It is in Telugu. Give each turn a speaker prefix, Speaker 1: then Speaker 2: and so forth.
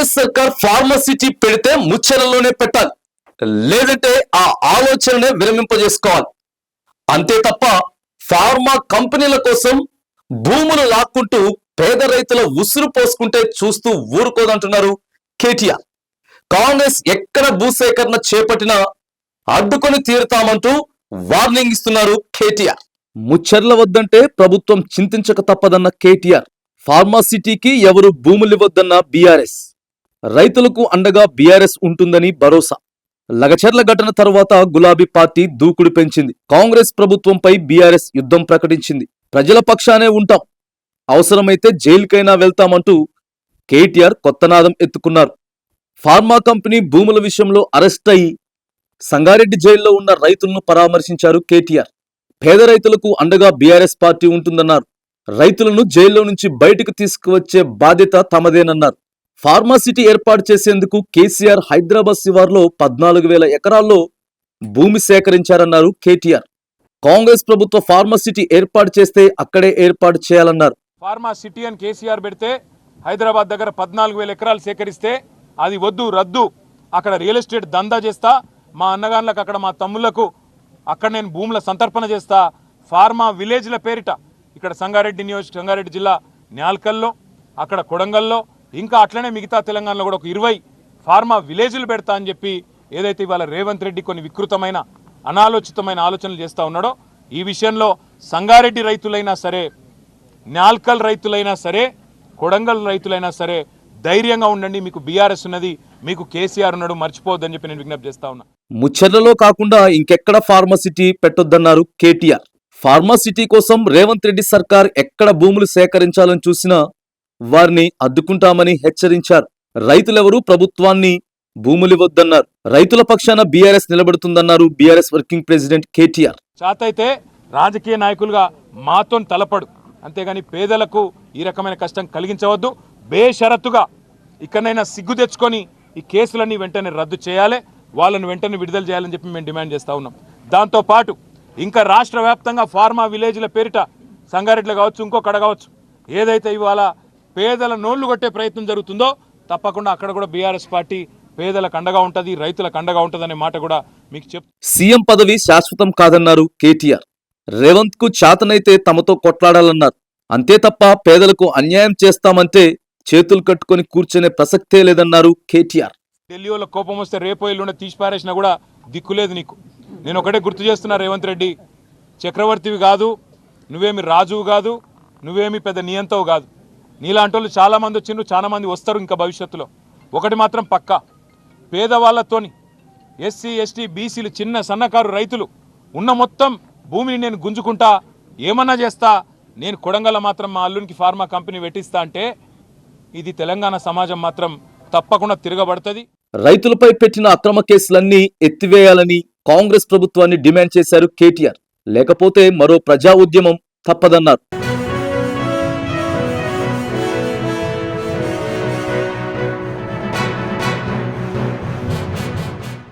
Speaker 1: కాంగ్రెస్ సర్కార్ ఫార్మసిటీ పెడితే ముచ్చరలోనే పెట్టాలి, లేదంటే ఆ ఆలోచననే విరమింపజేసుకోవాలి. అంతే తప్ప ఫార్మా కంపెనీల కోసం భూములు లాక్కుంటూ పేద రైతుల ఉసురు పోసుకుంటే చూస్తూ ఊరుకోదంటున్నారు కేటీఆర్. కాంగ్రెస్ ఎక్కడ భూసేకరణ చేపట్టినా అడ్డుకొని తీరుతామంటూ వార్నింగ్ ఇస్తున్నారు కేటీఆర్. ముచ్చర్ల వద్దంటే ప్రభుత్వం చింతించక తప్పదన్న కేటీఆర్. ఫార్మాసిటీకి ఎవరు భూములివ్వద్దన్న బీఆర్ఎస్. రైతులకు అండగా బీఆర్ఎస్ ఉంటుందని భరోసా. లగచర్ల ఘటన తరువాత గులాబీ పార్టీ దూకుడు పెంచింది. కాంగ్రెస్ ప్రభుత్వంపై బీఆర్ఎస్ యుద్ధం ప్రకటించింది. ప్రజల పక్షానే ఉంటాం, అవసరమైతే జైలుకైనా వెళ్తామంటూ కేటీఆర్ కొత్త నాదం ఎత్తుకున్నారు. ఫార్మా కంపెనీ భూముల విషయంలో అరెస్ట్ అయి సంగారెడ్డి జైల్లో ఉన్న రైతులను పరామర్శించారు కేటీఆర్. పేద రైతులకు అండగా బీఆర్ఎస్ పార్టీ ఉంటుందన్నారు. రైతులను జైల్లో నుంచి బయటకు తీసుకువచ్చే బాధ్యత తమదేనన్నారు. ఫార్మాసిటీ ఏర్పాటు చేసేందుకు కేసీఆర్ హైదరాబాద్ శివార్లో 14,000 ఎకరాల్లో భూమి సేకరించారన్నారు కేటీఆర్. కాంగ్రెస్ ప్రభుత్వ ఫార్మాసిటీ ఏర్పాటు చేస్తే అక్కడే ఏర్పాటు చేయాలన్నారు.
Speaker 2: ఫార్మాసిటీ అని కేసీఆర్ పెడితే హైదరాబాద్ దగ్గర 14,000 ఎకరాలు సేకరిస్తే అది వద్దు, రద్దు, అక్కడ రియల్ ఎస్టేట్ దందా చేస్తా, మా అన్నగాన్లకు అక్కడ మా తమ్ముళ్లకు అక్కడ నేను భూముల సంతర్పణ చేస్తా, ఫార్మా విలేజ్ల పేరిట ఇక్కడ సంగారెడ్డి జిల్లా న్యాల్కల్లో, అక్కడ కొడంగల్లో, ఇంకా అట్లనే మిగతా తెలంగాణలో కూడా ఒక 20 ఫార్మా విలేజ్లు పెడతా అని చెప్పి ఏదైతే ఇవాళ రేవంత్ రెడ్డి కొన్ని వికృతమైన అనాలోచితమైన ఆలోచనలు చేస్తూ ఉన్నాడో, ఈ విషయంలో సంగారెడ్డి రైతులైనా సరే, న్యాల్కల్ రైతులైనా సరే, కొడంగల్ రైతులైనా సరే ధైర్యంగా ఉండండి. మీకు బీఆర్ఎస్ ఉన్నది, మీకు కేసీఆర్ ఉన్నాడు, మర్చిపోవద్దని చెప్పి నేను విజ్ఞప్తి చేస్తా ఉన్నా.
Speaker 1: ముచ్చర్లలో కాకుండా ఇంకెక్కడ ఫార్మాసిటీ పెట్టొద్దన్నారు కేటీఆర్. ఫార్మాసిటీ కోసం రేవంత్ రెడ్డి సర్కార్ ఎక్కడ భూములు సేకరించాలని చూసినా వారిని అడ్డుకుంటామని హెచ్చరించారు. రైతులెవరూ ప్రభుత్వాన్ని భూములివ్వద్దన్నారు. రైతుల పక్షాన బీఆర్ఎస్ నిలబడుతుందన్నారు బీఆర్ఎస్ వర్కింగ్ ప్రెసిడెంట్ కేటీఆర్.
Speaker 2: చాతైతే రాజకీయ నాయకులుగా మాతో తలపడు, అంతేగాని పేదలకు ఈ రకమైన కష్టం కలిగించవద్దు. బేషరతుగా ఇక్కడైనా సిగ్గు తెచ్చుకొని ఈ కేసులన్నీ వెంటనే రద్దు చేయాలి, వాళ్ళని వెంటనే విడుదల చేయాలని చెప్పి మేము డిమాండ్ చేస్తూ ఉన్నాం. దాంతోపాటు ఇంకా రాష్ట్ర వ్యాప్తంగా ఫార్మా విలేజ్ల పేరిట సంగారెడ్డిలో కావచ్చు, ఇంకొకడ కావచ్చు, ఏదైతే ఇవాళ పేదల నోళ్లు కొట్టే ప్రయత్నం జరుగుతుందో తప్పకుండా అక్కడ కూడా బీఆర్ఎస్ పార్టీ పేదలకు అండగా ఉంటుంది, రైతులకు అండగా ఉంటుంది అనే మాట కూడా మీకు
Speaker 1: సీఎం పదవి శాశ్వతం కాదన్నారు కేటీఆర్. రేవంత్ కు చాతనైతే తమతో కొట్లాడాలన్నారు. అంతే తప్ప పేదలకు అన్యాయం చేస్తామంటే చేతులు కట్టుకొని కూర్చునే ప్రసక్తే లేదన్నారు కేటీఆర్.
Speaker 2: ఢిల్లీలో కోపం వస్తే రేపో ఎల్లుండి తీసిపారేసినా కూడా దిక్కులేదు నీకు. నేను ఒకటే గుర్తు చేస్తున్నా, రేవంత్ రెడ్డి చక్రవర్తివి కాదు, నువ్వేమి రాజువు కాదు, నువ్వేమి పెద్ద నియంతవు కాదు. నీలాంటి వాళ్ళు చాలామంది వచ్చిండ్రు, చాలా మంది వస్తారు ఇంకా భవిష్యత్తులో. ఒకటి మాత్రం పక్కా, పేదవాళ్లతోని ఎస్సీ ఎస్టీ బీసీలు చిన్న సన్నకారు రైతులు ఉన్న మొత్తం భూమిని నేను గుంజుకుంటా, ఏమన్నా చేస్తా, నేను కొడంగల్ మాత్రం మా అల్లునికి ఫార్మా కంపెనీ పెట్టిస్తా అంటే ఇది తెలంగాణ సమాజం మాత్రం తప్పకుండా తిరగబడుతుంది.
Speaker 1: రైతులపై పెట్టిన అక్రమ కేసులన్నీ ఎత్తివేయాలని కాంగ్రెస్ ప్రభుత్వాన్ని డిమాండ్ చేశారు కేటీఆర్. లేకపోతే మరో ప్రజా ఉద్యమం తప్పదన్నారు.